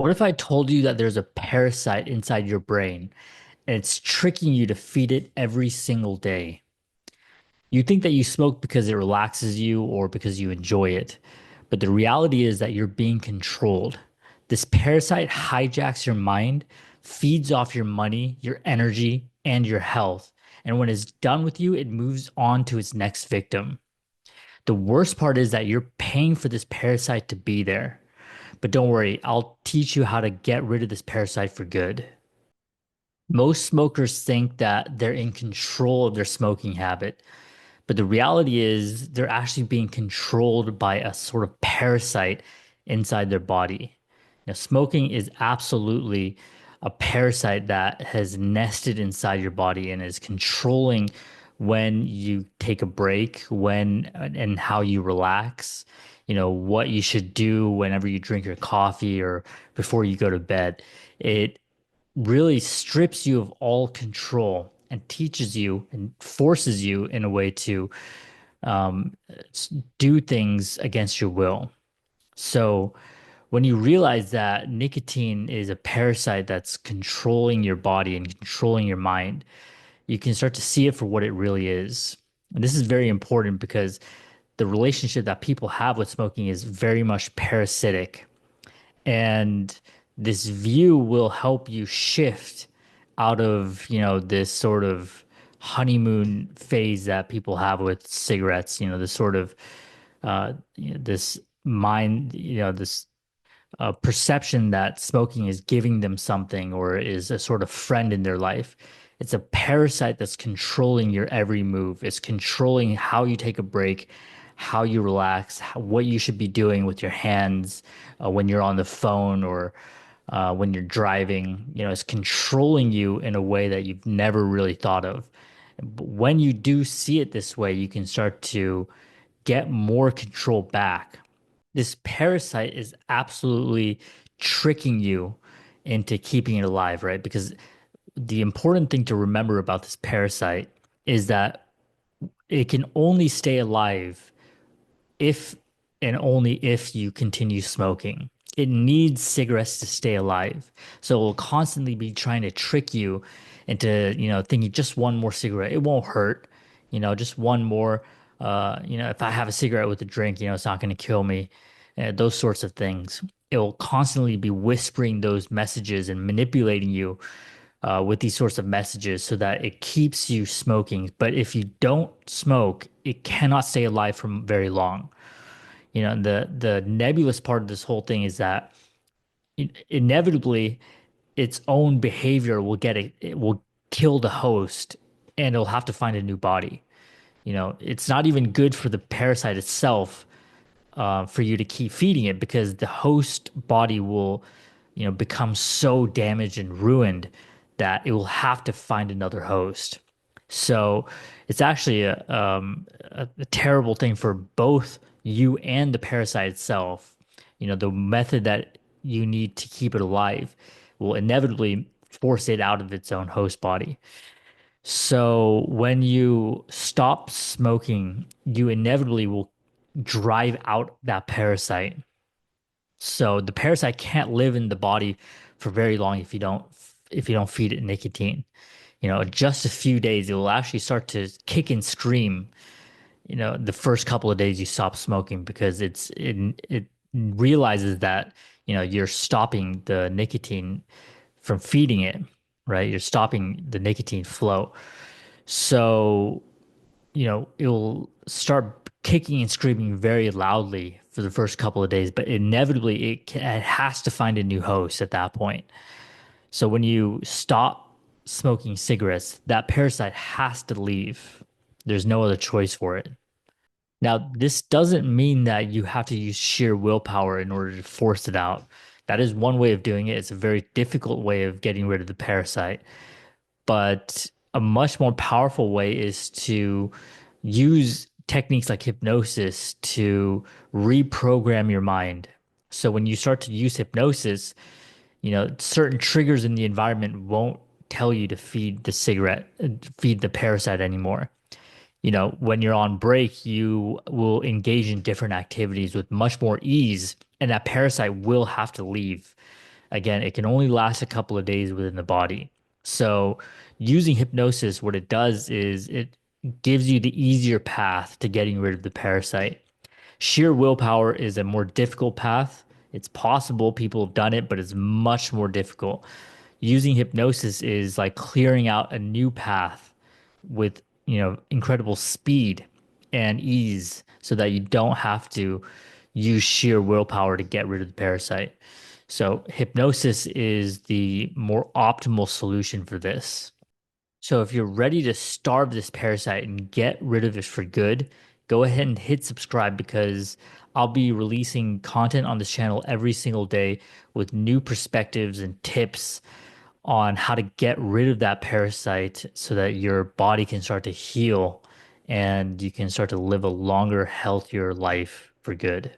What if I told you that there's a parasite inside your brain and it's tricking you to feed it every single day? You think that you smoke because it relaxes you or because you enjoy it, but the reality is that you're being controlled. This parasite hijacks your mind, feeds off your money, your energy, and your health. And when it's done with you, it moves on to its next victim. The worst part is that you're paying for this parasite to be there. But don't worry, I'll teach you how to get rid of this parasite for good. Most smokers think that they're in control of their smoking habit, but the reality is they're actually being controlled by a sort of parasite inside their body. Now, smoking is absolutely a parasite that has nested inside your body and is controlling when you take a break, when and how you relax, what you should do whenever you drink your coffee or before you go to bed. It really strips you of all control and teaches you and forces you in a way to um, do things against your will. So when you realize that nicotine is a parasite that's controlling your body and controlling your mind, you can start to see it for what it really is. And this is very important because the relationship that people have with smoking is very much parasitic. And this view will help you shift out of, this sort of honeymoon phase that people have with cigarettes, this sort of this mind, this perception that smoking is giving them something or is a sort of friend in their life. It's a parasite that's controlling your every move. It's controlling how you take a break, how you relax, what you should be doing with your hands when you're on the phone or when you're driving. It's controlling you in a way that you've never really thought of. But when you do see it this way, you can start to get more control back. This parasite is absolutely tricking you into keeping it alive, right? Because the important thing to remember about this parasite is that it can only stay alive if and only if you continue smoking. It needs cigarettes to stay alive. So it will constantly be trying to trick you into, thinking just one more cigarette. It won't hurt, just one more. If I have a cigarette with a drink, it's not going to kill me. Those sorts of things. It will constantly be whispering those messages and manipulating you with these sorts of messages so that it keeps you smoking. But if you don't smoke, it cannot stay alive for very long. The nebulous part of this whole thing is that inevitably its own behavior will it will kill the host and it'll have to find a new body. It's not even good for the parasite itself for you to keep feeding it because the host body will, become so damaged and ruined that it will have to find another host. So it's actually a terrible thing for both you and the parasite itself. The method that you need to keep it alive will inevitably force it out of its own host body. So when you stop smoking, you inevitably will drive out that parasite. So the parasite can't live in the body for very long if you don't feed it nicotine. Just a few days, it will actually start to kick and scream, the first couple of days you stop smoking because it realizes that, you're stopping the nicotine from feeding it, right? You're stopping the nicotine flow. So it'll start kicking and screaming very loudly for the first couple of days, but inevitably it has to find a new host at that point. So when you stop smoking cigarettes, that parasite has to leave. There's no other choice for it. Now, this doesn't mean that you have to use sheer willpower in order to force it out. That is one way of doing it. It's a very difficult way of getting rid of the parasite. But a much more powerful way is to use techniques like hypnosis to reprogram your mind. So when you start to use hypnosis, certain triggers in the environment won't tell you to feed the parasite anymore. When you're on break, you will engage in different activities with much more ease, and that parasite will have to leave. Again, it can only last a couple of days within the body. So, using hypnosis, what it does is it gives you the easier path to getting rid of the parasite. Sheer willpower is a more difficult path. It's possible, people have done it, but it's much more difficult. Using hypnosis is like clearing out a new path with, incredible speed and ease so that you don't have to use sheer willpower to get rid of the parasite. So hypnosis is the more optimal solution for this. So if you're ready to starve this parasite and get rid of it for good, go ahead and hit subscribe because I'll be releasing content on this channel every single day with new perspectives and tips on how to get rid of that parasite so that your body can start to heal and you can start to live a longer, healthier life for good.